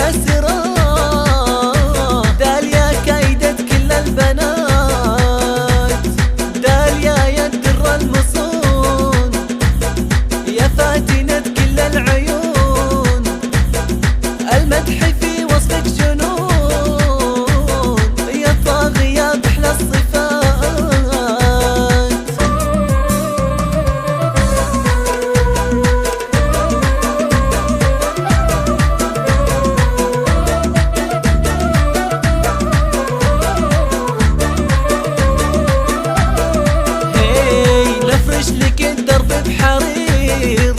مكسرة. داليا كايدة كل البنات، داليا يا الدر المصون، يا فاتنة كل العيون، المدح في وصفك جنون، يا طاغية بأحلى الصفات. لك الدرب بحرير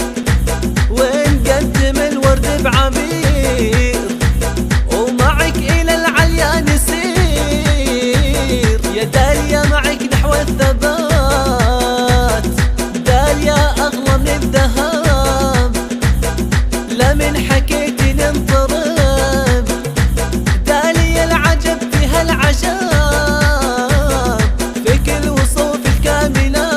ونقدم الورد بعبير، ومعك إلى العليا نسير، يا داليا معك نحو الثبات، داليا أغلى من الذهب، لا من حكيتي ننطرب، داليا العجب فيها العجب، في كل وصوف الكاملة.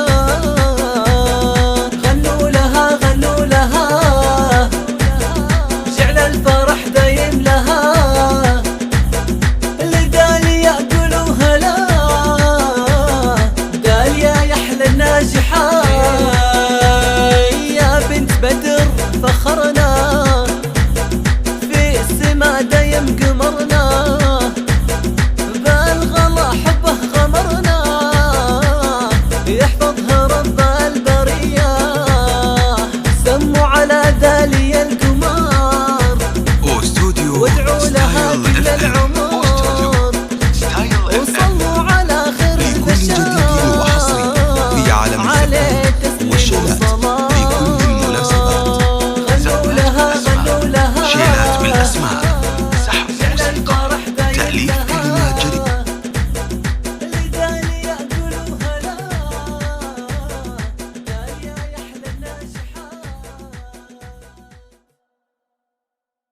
يا بنت بدر فخرنا في السما دايم